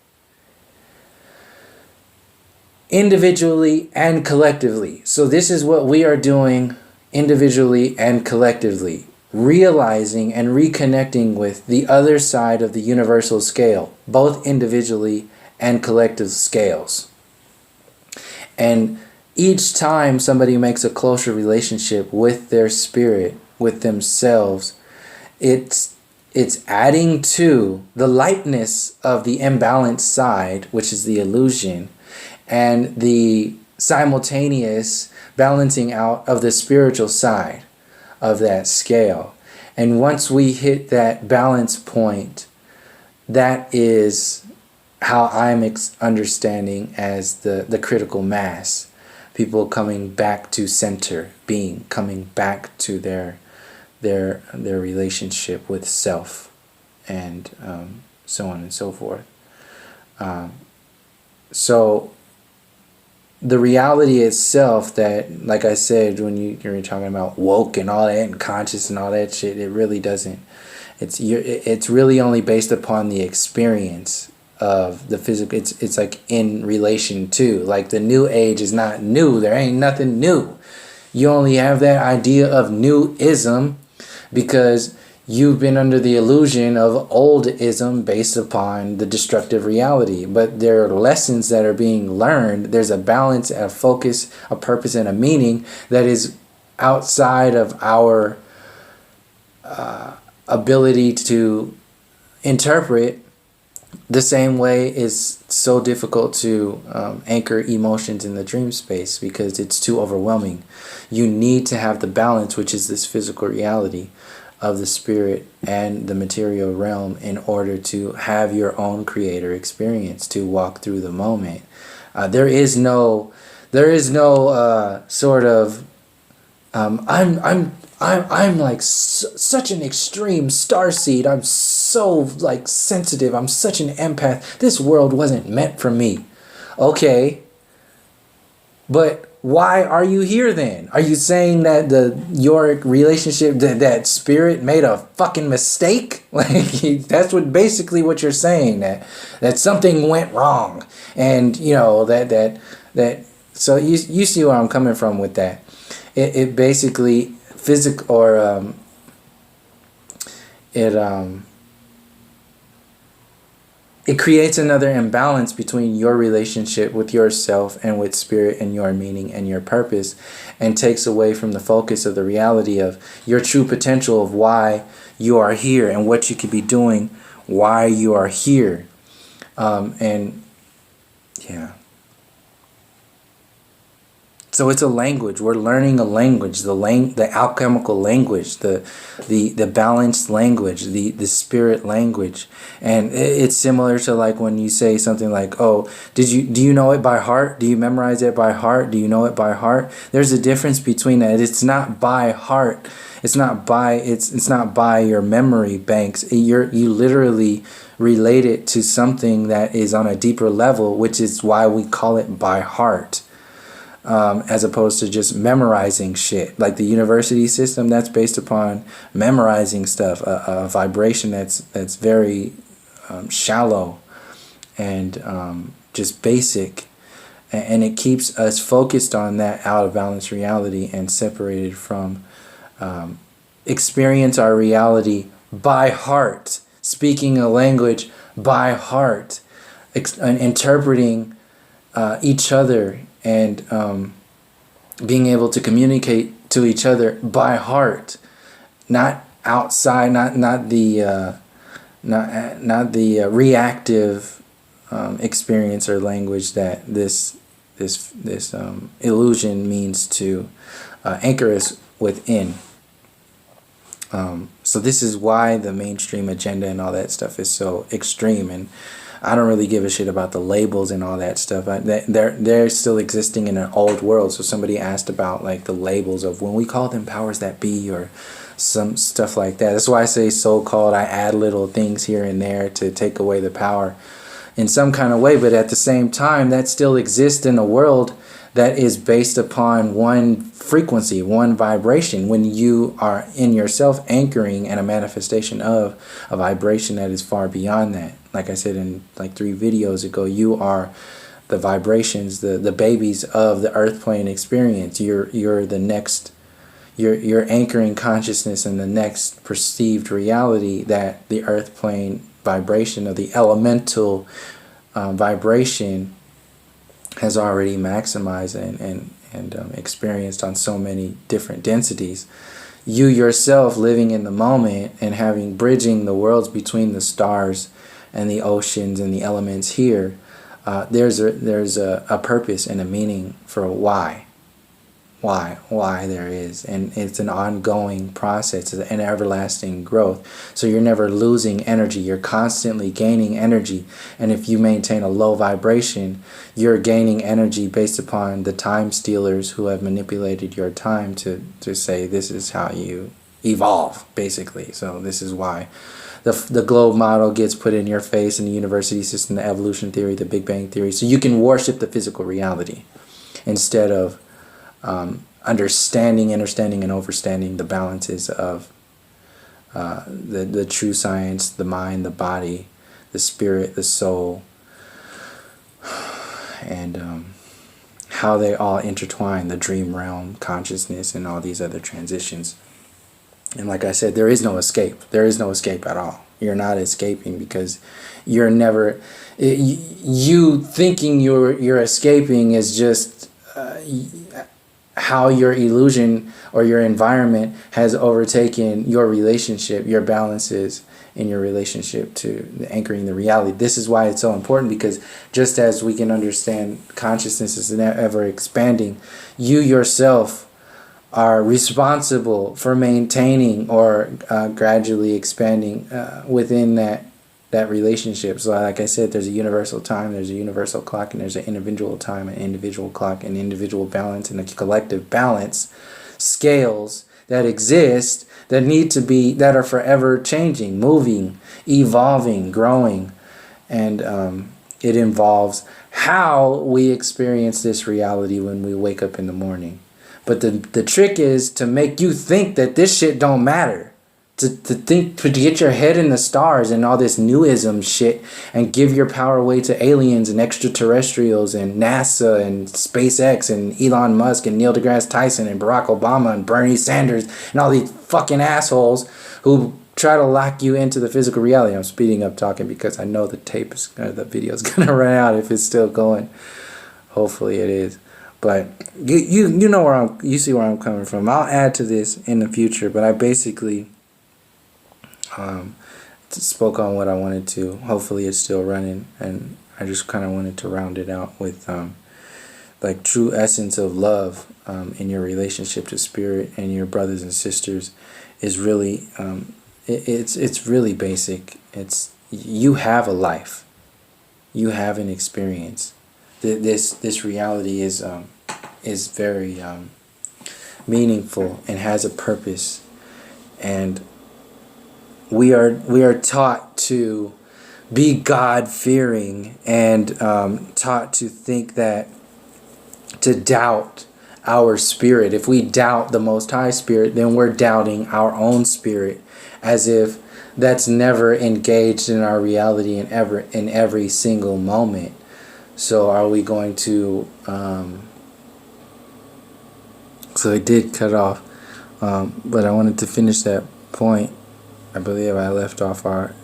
Individually and collectively. So this is what we are doing individually and collectively, realizing and reconnecting with the other side of the universal scale, both individually and collective scales. And each time somebody makes a closer relationship with their spirit, with themselves, it's adding to the lightness of the imbalanced side, which is the illusion, and the simultaneous balancing out of the spiritual side of that scale. And once we hit that balance point, that is how I'm understanding as the critical mass. People coming back to center, coming back to their relationship with self, and so on and so forth. So the reality itself, that, like I said, when you're talking about woke and all that and conscious and all that shit, it really doesn't. It's really only based upon the experience of the physical. It's like in relation to, like, the new age is not new. There ain't nothing new. You only have that idea of newism because you've been under the illusion of oldism based upon the destructive reality. But there are lessons that are being learned. There's a balance, a focus, a purpose, and a meaning that is outside of our ability to interpret. The same way is so difficult to anchor emotions in the dream space because it's too overwhelming. You need to have the balance, which is this physical reality of the spirit and the material realm, in order to have your own creator experience, to walk through the moment. There is no sort of I'm like such an extreme starseed. I'm so like sensitive. I'm such an empath. This world wasn't meant for me. Okay, but why are you here then? Are you saying that your relationship, that spirit made a fucking mistake? Like, that's basically what you're saying, that something went wrong, and you know that. So you see where I'm coming from with that. It basically physical, or it creates another imbalance between your relationship with yourself and with spirit and your meaning and your purpose, and takes away from the focus of the reality of your true potential of why you are here and what you could be doing, why you are here. And yeah. So it's a language. We're learning a language, the alchemical language, the balanced language, the spirit language. And it's similar to like when you say something like, "Oh, do you know it by heart? Do you memorize it by heart? Do you know it by heart?" There's a difference between that. It's not by heart. It's not by your memory banks. You literally relate it to something that is on a deeper level, which is why we call it by heart. As opposed to just memorizing shit. Like the university system, that's based upon memorizing stuff, a vibration that's very shallow and just basic. And it keeps us focused on that out of balance reality and separated from experience our reality by heart, speaking a language by heart, and interpreting each other, and being able to communicate to each other by heart, not outside, not the reactive experience or language that this illusion means to anchor us within. So this is why the mainstream agenda and all that stuff is so extreme, and I don't really give a shit about the labels and all that stuff. They're still existing in an old world. So somebody asked about like the labels of when we call them powers that be or some stuff like that. That's why I say so-called. I add little things here and there to take away the power in some kind of way. But at the same time, that still exists in a world that is based upon one frequency, one vibration. When you are in yourself anchoring and a manifestation of a vibration that is far beyond that. Like I said in like 3 videos ago, you are the vibrations, the babies of the earth plane experience. You're the next, you're anchoring consciousness in the next perceived reality that the earth plane vibration of the elemental vibration has already maximized and experienced on so many different densities. You yourself living in the moment and bridging the worlds between the stars and the oceans and the elements here, there's a purpose and a meaning for why there is, and it's an ongoing process, it's an everlasting growth. So you're never losing energy, you're constantly gaining energy. And if you maintain a low vibration, you're gaining energy based upon the time stealers who have manipulated your time to say this is how you evolve, basically. So this is why the globe model gets put in your face in the university system, the evolution theory, the Big Bang theory, so you can worship the physical reality instead of understanding, and overstanding the balances of the true science, the mind, the body, the spirit, the soul, and how they all intertwine, the dream realm, consciousness, and all these other transitions. And like I said, there is no escape. There is no escape at all. You're not escaping because you're never... You thinking you're escaping is just... how your illusion or your environment has overtaken your relationship, your balances in your relationship to anchoring the reality. This is why it's so important, because just as we can understand consciousness is ever expanding, you yourself are responsible for maintaining or gradually expanding within that relationship. So like I said, there's a universal time, there's a universal clock, and there's an individual time, an individual clock, an individual balance, and a collective balance scales that exist that need to be, that are forever changing, moving, evolving, growing. And it involves how we experience this reality when we wake up in the morning. But the trick is to make you think that this shit don't matter. To get your head in the stars and all this Newism shit and give your power away to aliens and extraterrestrials and NASA and SpaceX and Elon Musk and Neil deGrasse Tyson and Barack Obama and Bernie Sanders and all these fucking assholes who try to lock you into the physical reality. I'm speeding up talking because I know the video is gonna run out if it's still going. Hopefully it is. But you know you see where I'm coming from. I'll add to this in the future, but I basically spoke on what I wanted to. Hopefully it's still running, and I just kind of wanted to round it out with like true essence of love in your relationship to spirit and your brothers and sisters is really it's really basic. It's you have a life, you have an experience. This reality is very meaningful and has a purpose, and we are taught to be God-fearing and taught to think that, to doubt our spirit. If we doubt the Most High Spirit, then we're doubting our own spirit, as if that's never engaged in our reality in every single moment. So are we going to so it did cut off, but I wanted to finish that point. I believe I left off on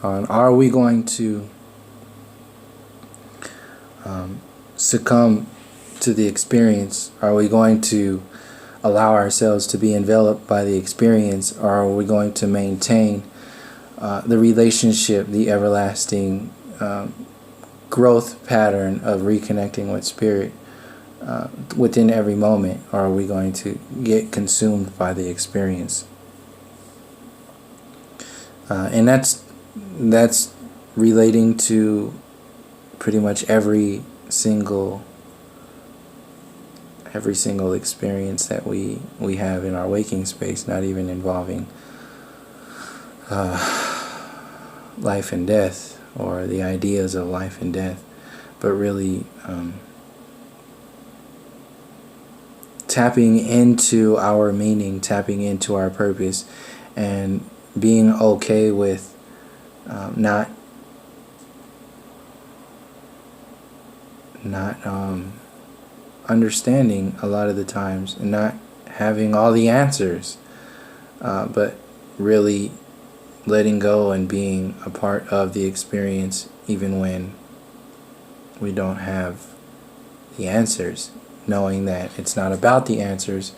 are we going to succumb to the experience? Are we going to allow ourselves to be enveloped by the experience, or are we going to maintain the relationship, the everlasting growth pattern of reconnecting with spirit within every moment, or are we going to get consumed by the experience? And that's relating to pretty much every single experience that we have in our waking space, not even involving life and death or the ideas of life and death, but really tapping into our meaning, tapping into our purpose, and being okay with not understanding a lot of the times, and not having all the answers, but really letting go and being a part of the experience even when we don't have the answers, knowing that it's not about the answers,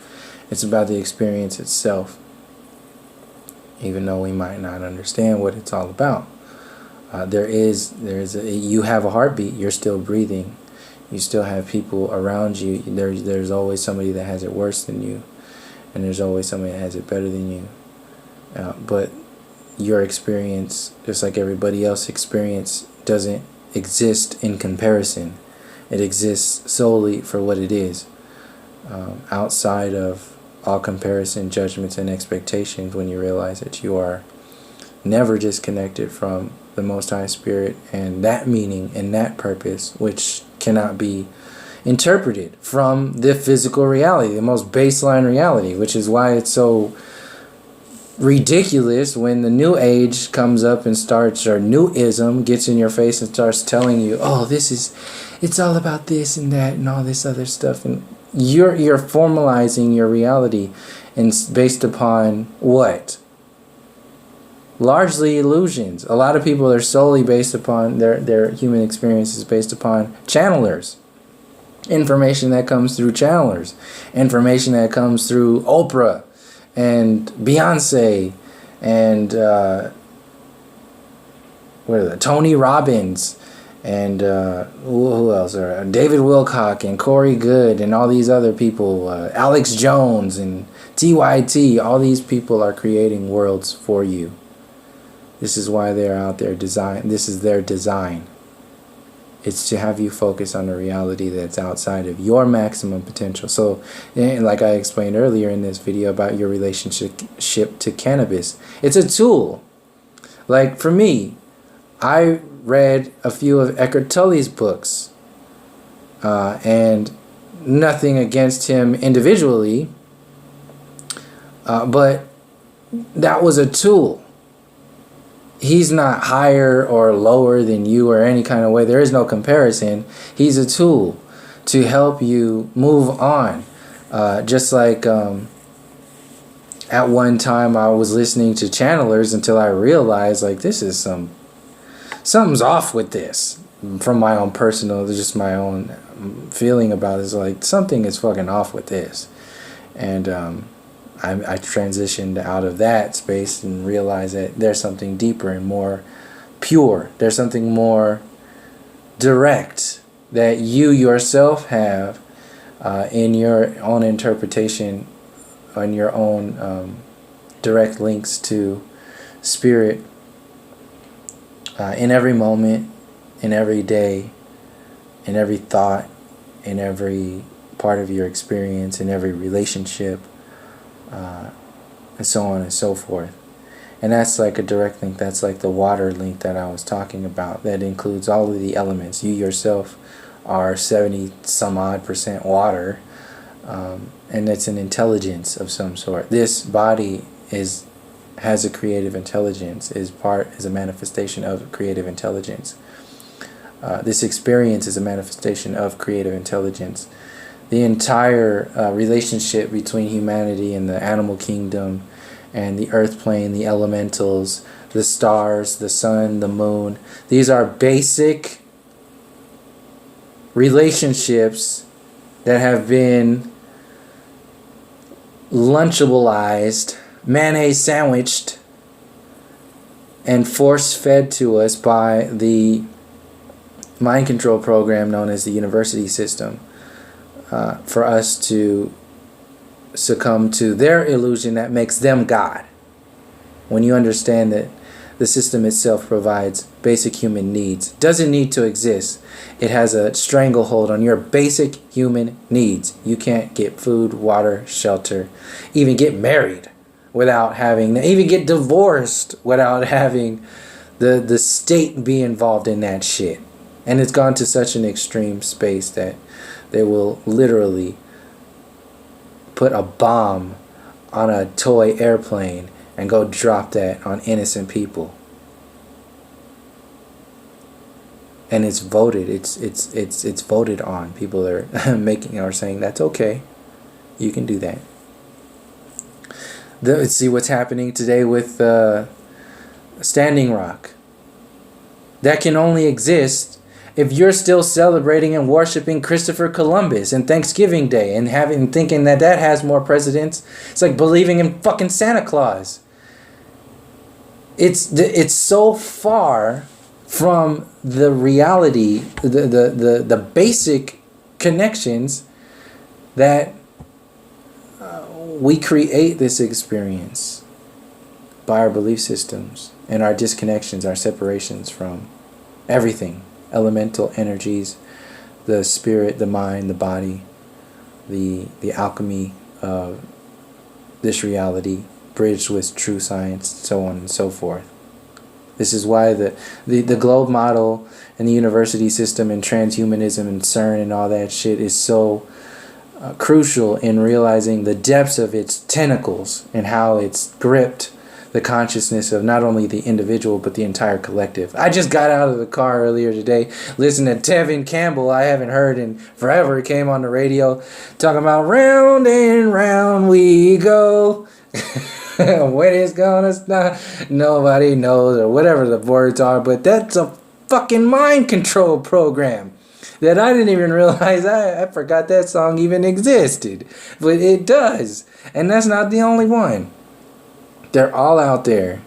it's about the experience itself, even though we might not understand what it's all about. You have a heartbeat, you're still breathing, you still have people around you. There's always somebody that has it worse than you, and there's always somebody that has it better than you, but your experience, just like everybody else's experience, doesn't exist in comparison. It exists solely for what it is, outside of all comparison, judgments, and expectations, when you realize that you are never disconnected from the Most High Spirit and that meaning and that purpose, which cannot be interpreted from the physical reality, the most baseline reality, which is why it's so ridiculous when the New Age comes up and starts, or Newism gets in your face and starts telling you, oh, it's all about this and that and all this other stuff, and you're formalizing your reality and based upon what? Largely illusions. A lot of people are solely based upon their human experiences based upon channelers. information that comes through channelers, information that comes through Oprah and Beyonce and Tony Robbins and who else? David Wilcock and Corey Good and all these other people, Alex Jones and TYT. All these people are creating worlds for you. This is why they're out there. This is their design. It's to have you focus on a reality that's outside of your maximum potential. So, like I explained earlier in this video about your relationship to cannabis, it's a tool. Like for me, I read a few of Eckhart Tolle's books, and nothing against him individually, but that was a tool. He's not higher or lower than you or any kind of way. There is no comparison. He's a tool to help you move on. Just like at one time I was listening to channelers until I realized like this is something's off with this. From my own personal, just my own feeling about it is like something is fucking off with this. And I transitioned out of that space and realized that there's something deeper and more pure. There's something more direct that you yourself have in your own interpretation, on your own direct links to spirit in every moment, in every day, in every thought, in every part of your experience, in every relationship. And so on and so forth. And that's like a direct link. That's like the water link that I was talking about. That includes all of the elements. You yourself are 70 some odd% water, and it's an intelligence of some sort. This body has a creative intelligence, is a manifestation of creative intelligence. This experience is a manifestation of creative intelligence. The entire relationship between humanity and the animal kingdom and the earth plane, the elementals, the stars, the sun, the moon. These are basic relationships that have been lunchableized, mayonnaise sandwiched, and force-fed to us by the mind control program known as the university system. For us to succumb to their illusion that makes them God. When you understand that the system itself provides basic human needs, doesn't need to exist. It has a stranglehold on your basic human needs. You can't get food, water, shelter, even get married without having, even get divorced without having the state be involved in that shit. And it's gone to such an extreme space that they will literally put a bomb on a toy airplane and go drop that on innocent people. And it's voted. It's voted on. People are saying that's okay. You can do that. Let's see what's happening today with Standing Rock. That can only exist if you're still celebrating and worshiping Christopher Columbus and Thanksgiving Day and thinking that has more precedence. It's like believing in fucking Santa Claus. It's so far from the reality, the basic connections that we create this experience by our belief systems and our disconnections, our separations from everything. Elemental energies, the spirit, the mind, the body, the alchemy of this reality, bridged with true science, so on and so forth. This is why the globe model and the university system and transhumanism and CERN and all that shit is so crucial in realizing the depths of its tentacles and how it's gripped the consciousness of not only the individual but the entire collective. I just got out of the car earlier today, listening to Tevin Campbell. I haven't heard in forever. He came on the radio talking about round and round we go. When it's gonna stop, nobody knows, or whatever the words are. But that's a fucking mind control program. that I didn't even realize I forgot that song even existed. But it does. And that's not the only one. They're all out there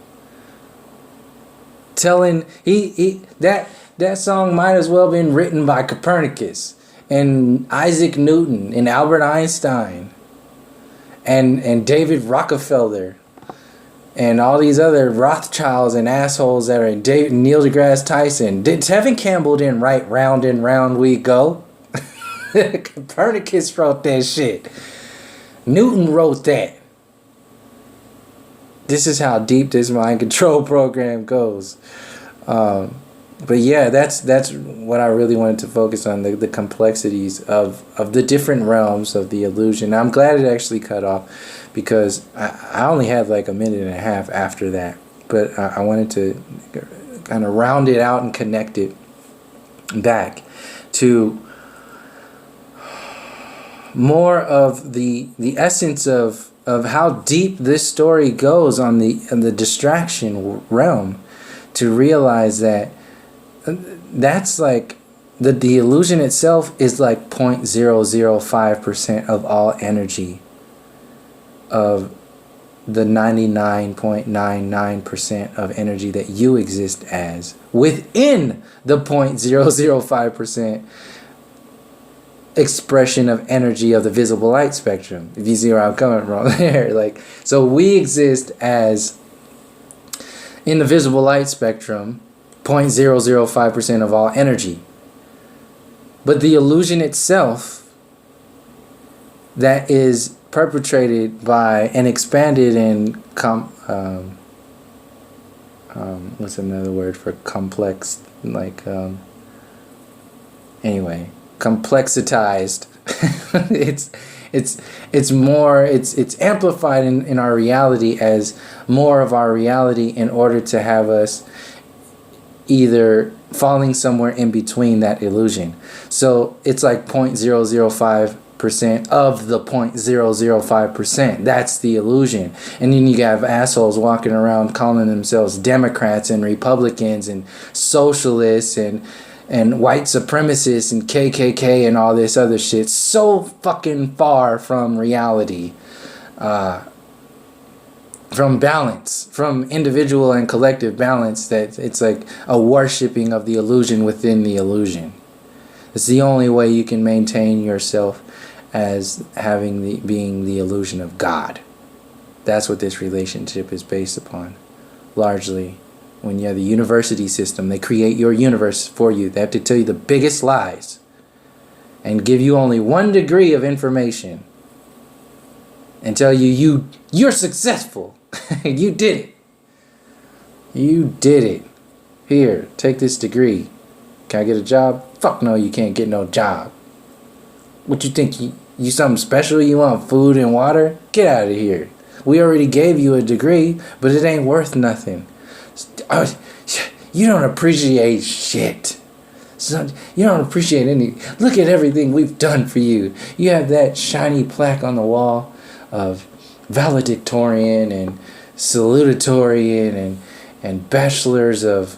telling that song might as well have been written by Copernicus and Isaac Newton and Albert Einstein and David Rockefeller and all these other Rothschilds and assholes that are Neil deGrasse Tyson. Tevin Campbell didn't write Round and Round We Go. Copernicus wrote that shit. Newton wrote that. This is how deep this mind control program goes. But yeah, that's what I really wanted to focus on, the complexities of the different realms of the illusion. I'm glad it actually cut off, because I only had like a minute and a half after that. But I wanted to kind of round it out and connect it back to more of the essence of how deep this story goes on the distraction realm, to realize that that's like the illusion itself is like 0.005% of all energy of the 99.99% of energy that you exist as within the 0.005% expression of energy of the visible light spectrum. If you see where I'm coming from there, like, so we exist as, in the visible light spectrum, 0.005% of all energy. But the illusion itself that is perpetrated by and expanded in what's another word for complex, like anyway, complexitized. it's more, it's amplified in our reality as more of our reality, in order to have us either falling somewhere in between that illusion. So it's like 0.005% of the 0.005%. That's the illusion. And then you have assholes walking around calling themselves Democrats and Republicans and socialists and white supremacists and KKK and all this other shit. So fucking far from reality. From balance, from individual and collective balance, that it's like a worshipping of the illusion within the illusion. It's the only way you can maintain yourself as being the illusion of God. That's what this relationship is based upon, largely. When you have the university system, they create your universe for you. They have to tell you the biggest lies and give you only one degree of information and tell you you're successful. You did it. You did it. Here, take this degree. Can I get a job? Fuck no, you can't get no job. What you think? You something special? You want food and water? Get out of here. We already gave you a degree, but it ain't worth nothing. You don't appreciate shit. You don't appreciate any. Look at everything we've done for you. You have that shiny plaque on the wall of valedictorian and salutatorian and bachelors of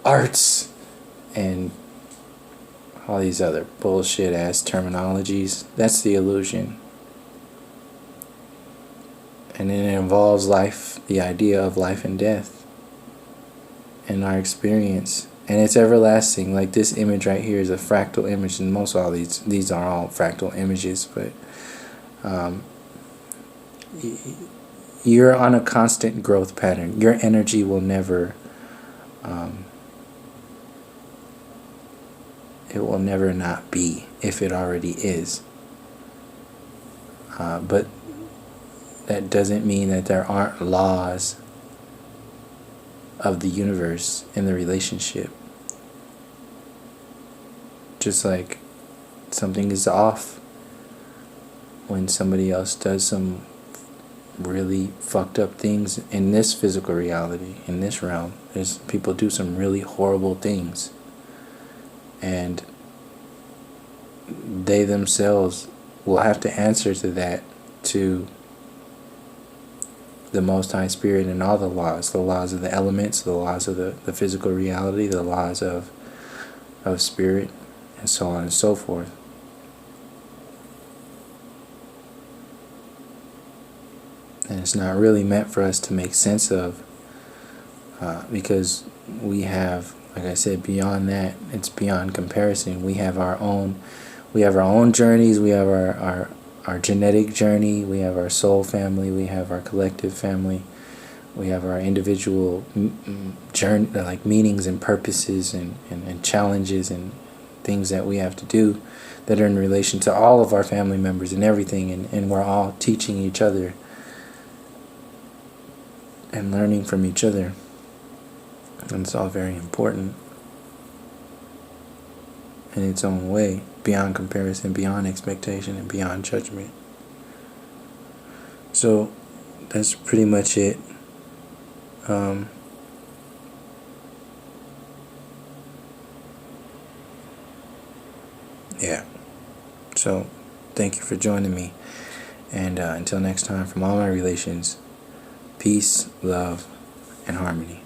arts and all these other bullshit ass terminologies. That's the illusion. And then it involves life, the idea of life and death in our experience. And it's everlasting. Like this image right here is a fractal image, and most all these are all fractal images, but you're on a constant growth pattern. Your energy will never it will never not be, if it already is. But that doesn't mean that there aren't laws of the universe in the relationship. Just like something is off when somebody else does some really fucked up things in this physical reality, in this realm. There's people do some really horrible things, and they themselves will have to answer to that, to the Most High Spirit and all the laws of the elements, the laws of the physical reality, the laws of spirit and so on and so forth. And it's not really meant for us to make sense of, because we have, like I said, beyond that, it's beyond comparison. We have our own journeys. We have our genetic journey. We have our soul family. We have our collective family. We have our individual journey, like meanings and purposes and challenges and things that we have to do that are in relation to all of our family members and everything. And we're all teaching each other and learning from each other. And it's all very important in its own way, beyond comparison, beyond expectation, and beyond judgment. So that's pretty much it. Yeah. So thank you for joining me. And until next time, from all my relations, peace, love, and harmony.